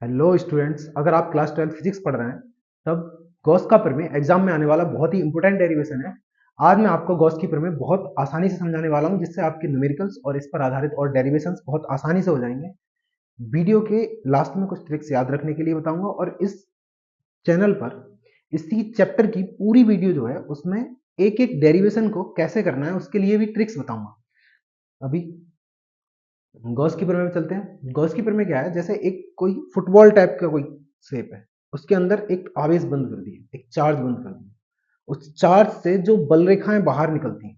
Hello students, अगर आप class 12 physics पढ़ रहे हैं तब गॉस का प्रमेय एग्जाम में आने वाला बहुत ही इंपॉर्टेंट डेरिवेशन है। आज मैं आपको गॉस की प्रमेय बहुत आसानी से समझाने वाला हूं, जिससे आपके न्यूमेरिकल्स और इस पर आधारित और डेरिवेशंस बहुत आसानी से हो जाएंगे। वीडियो के लास्ट में कुछ ट्रिक्स याद रखने के लिए बताऊंगा, और इस चैनल पर इसी चैप्टर की पूरी वीडियो जो है उसमें एक एक डेरिवेशन को कैसे करना है उसके लिए भी ट्रिक्स बताऊंगा। अभी गॉस की प्रमेय में चलते हैं। गॉस की प्रमेय क्या है? जैसे एक कोई फुटबॉल टाइप का कोई शेप है, उसके अंदर एक आवेश बंद कर दिया, एक चार्ज बंद कर दिया। उस चार्ज से जो बल रेखाएं बाहर निकलती हैं,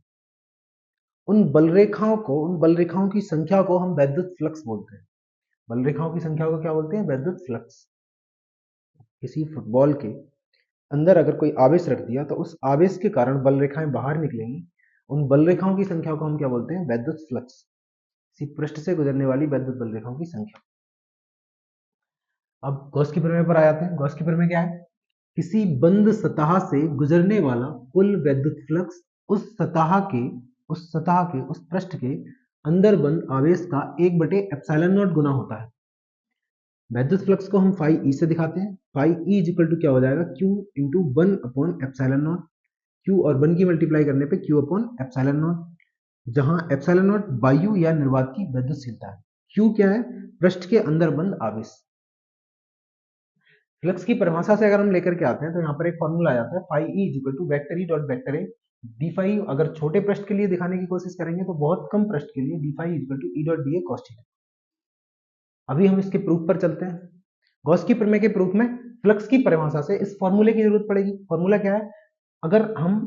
उन बल रेखाओं की संख्या को हम वैद्युत फ्लक्स बोलते हैं। बल रेखाओं की संख्या को क्या बोलते हैं? वैद्युत फ्लक्स। किसी फुटबॉल के अंदर अगर कोई आवेश रख दिया तो उस आवेश के कारण बल रेखाएं बाहर निकलेंगी। उन बल रेखाओं की संख्या को हम क्या बोलते हैं? वैद्युत फ्लक्स। किसी पृष्ठ से गुजरने वाली वैद्युत बल रेखाओं की संख्या। अब गॉस की प्रमेय पर आ जाते हैं। गॉस की प्रमेय क्या है? किसी बंद सतह से गुजरने वाला कुल वैद्युत फ्लक्स उस पृष्ठ के अंदर बंद आवेश का 1/एप्सिलॉन नॉट गुना होता है। वैद्युत फ्लक्स को हम फाई ई से दिखाते हैं। Phi E is equal to क्या हो जाएगा? Q into epsilon naught. Q और 1 की मल्टीप्लाई करने पे Q/एप्सिलॉन नॉट, जहां एप्सिलॉन नॉट वायु या निर्वात की वैद्युतशीलता है। क्यू क्या है? पृष्ठ के अंदर बंद आवेश। फ्लक्स की परिभाषा से अगर हम लेकर के आते हैं तो यहाँ पर एक फॉर्मूला आ जाता है, phi E equal to vector E dot vector A D phi. अगर छोटे पृष्ठ के लिए दिखाने की कोशिश करेंगे तो बहुत कम पृष्ठ के लिए D phi equal to E dot D A cos theta. अभी हम इसके प्रूफ पर चलते हैं। गॉस की प्रमेय के प्रूफ में फ्लक्स की परिभाषा से इस फॉर्मूले की जरूरत पड़ेगी। फॉर्मूला क्या है? अगर हम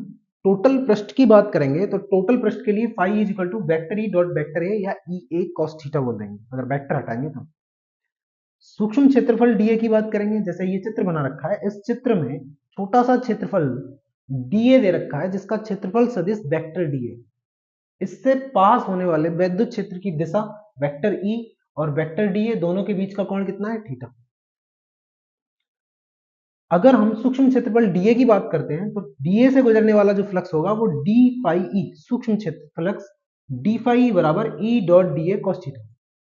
टोटल पृष्ठ की बात करेंगे तो टोटल पृष्ठ के लिए phi is equal to vector E dot vector A या ई ए कॉस थीटा बोल देंगे अगर वेक्टर हटाएंगे तो। सूक्ष्म क्षेत्रफल डीए की बात करेंगे, जैसे ये चित्र बना रखा है, इस चित्र में छोटा सा क्षेत्रफल डीए दे रखा है जिसका क्षेत्रफल सदिश वेक्टर डीए। इससे पास होने वाले वैद्युत क्षेत्र की दिशा वेक्टर ई और वेक्टर डीए दोनों के बीच का कोण कितना है? थीटा। अगर हम सूक्ष्म क्षेत्रफल डीए की बात करते हैं तो डीए से गुजरने वाला जो फ्लक्स होगा वो डी फाई ई, सूक्ष्म क्षेत्र फ्लक्स डी फाई बराबर ई dot D A cos theta,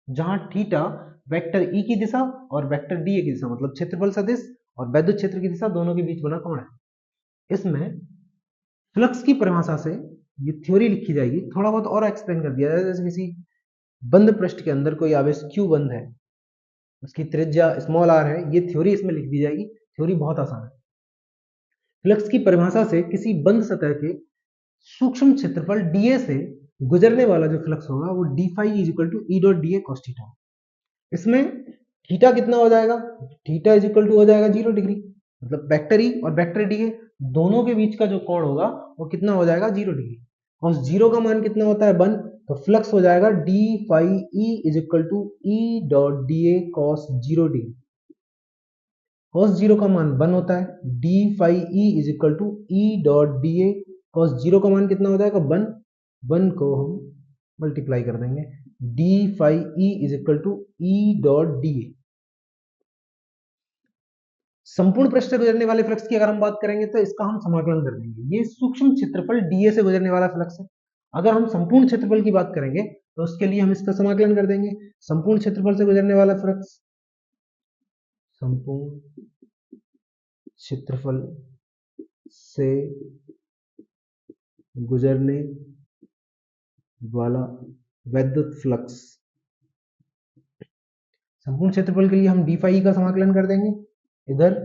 जहां थीटा वेक्टर ई की दिशा और वेक्टर डी ए की दिशा मतलब क्षेत्रफल सदिश और वैद्युत क्षेत्र की दिशा दोनों के बीच बना कोण है। इसमें फ्लक्स की परिभाषा से ये थ्योरी लिखी जाएगी। थोड़ा बहुत और एक्सप्लेन कर दिया जाए, जैसे किसी बंद पृष्ठ के अंदर कोई आवेश क्यू बंद है, उसकी त्रिज्या स्मॉल आर है, ये थ्योरी इसमें लिख दी जाएगी। थ्योरी बहुत आसान है। फ्लक्स की परिभाषा से किसी बंद सतह के सूक्ष्म क्षेत्रफल डीए से गुजरने वाला जो फ्लक्स होगा वो D phi is equal to E dot D A cos theta. इसमें थीटा कितना हो जाएगा? थीटा इज इक्वल टू हो जाएगा 0 डिग्री, मतलब वेक्टर ई और वेक्टर डी ए दोनों के बीच का जो कोण होगा वो कितना हो जाएगा? 0 डिग्री। और जीरो का मान कितना होता है? 1। तो फ्लक्स हो जाएगा D phi E is equal to E dot D A cos 0 degree. Cos zero का मान 1 होता है। D phi E is equal to E dot D A cos zero का मान कितना हो जाएगा? 1। 1 को हम मल्टीप्लाई कर देंगे। D phi E is equal to E dot D A. संपूर्ण पृष्ठ से गुजरने वाले फ्लक्स की अगर हम बात करेंगे तो इसका हम समाकलन कर देंगे। ये सूक्ष्म क्षेत्रफल डीए से गुजरने वाला फ्लक्स है। अगर हम संपूर्ण क्षेत्रफल की बात करेंगे तो उसके लिए हम इसका समाकलन कर देंगे। संपूर्ण क्षेत्रफल से गुजरने वाला फ्लक्स, संपूर्ण क्षेत्रफल से गुजरने वाला वैद्युत फ्लक्स, संपूर्ण क्षेत्रफल के लिए हम डी फाई का समाकलन कर देंगे, इधर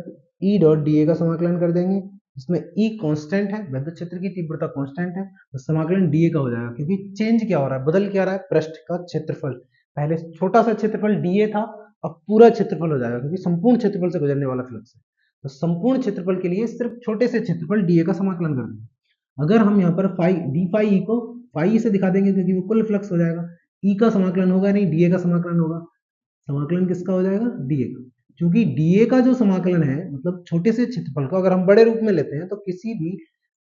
ई डॉट डी ए का समाकलन कर देंगे। इसमें ई कांस्टेंट है, वैद्युत क्षेत्र की तीव्रता कांस्टेंट है, तो समाकलन डीए का हो जाएगा। क्योंकि चेंज क्या हो रहा है, बदल क्या रहा है? पृष्ठ का क्षेत्रफल। पहले छोटा सा क्षेत्रफल डीए था, अब पूरा क्षेत्रफल हो जाएगा क्योंकि संपूर्ण क्षेत्रफल से गुजरने वाला फ्लक्स है। तो संपूर्ण क्षेत्रफल के लिए सिर्फ छोटे से क्षेत्रफल डीए का समाकलन कर देंगे। अगर हम यहाँ पर फाई डी फाई ई को फाई से दिखा देंगे क्योंकि वो कुल फ्लक्स हो जाएगा। ई का समाकलन होगा नहीं, डीए का समाकलन होगा। समाकलन किसका हो जाएगा? डीए का। क्योंकि डीए का जो समाकलन है मतलब छोटे से क्षेत्रफल को अगर हम बड़े रूप में लेते हैं तो किसी भी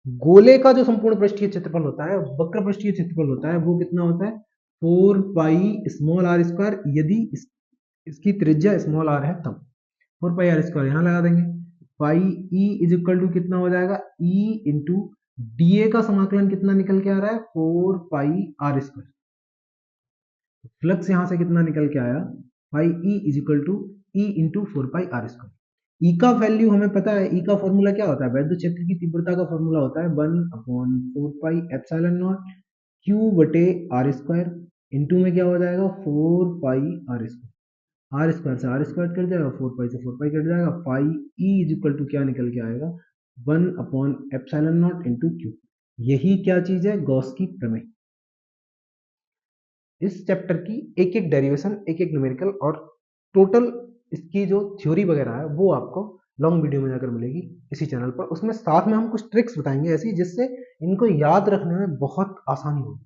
गोले का जो संपूर्ण पृष्ठीय क्षेत्रफल होता है, वक्र पृष्ठीय क्षेत्रफल होता है, वो कितना होता है? 4 पाई स्मॉल आर स्क्वायर, यदि इसकी त्रिज्या स्मॉल आर है तब 4 पाई आर स्क्वायर यहाँ लगा देंगे। पाई ई इज इक्वल टू कितना हो जाएगा? ई इंटू डीए का समाकलन कितना निकल के आ रहा है? 4 पाई आर स्क्वायर। फ्लक्स यहां से कितना निकल के आया? Pi E is equal to E into 4 pi r²। E का वैल्यू हमें पता है, ई का फॉर्मूला क्या होता है, वैद्युत क्षेत्र की तीव्रता का फॉर्मूला होता है 1/4 पाई क्यू बटे r²। इंटू में क्या हो जाएगा 4 पाई r²। r² से r² कट जाएगा, 4 पाई से 4 पाई कट जाएगा, पाई ई इज इक्वल टू क्या निकल के आएगा 1/ε0 इंटू क्यू। यही क्या चीज है, गॉस की प्रमेय। इस चैप्टर की एक एक डेरिवेशन, एक एक न्यूमेरिकल और टोटल इसकी जो थ्योरी वगैरह है वो आपको लॉन्ग वीडियो में जाकर मिलेगी इसी चैनल पर। उसमें साथ में हम कुछ ट्रिक्स बताएंगे ऐसी जिससे इनको याद रखने में बहुत आसानी होगी।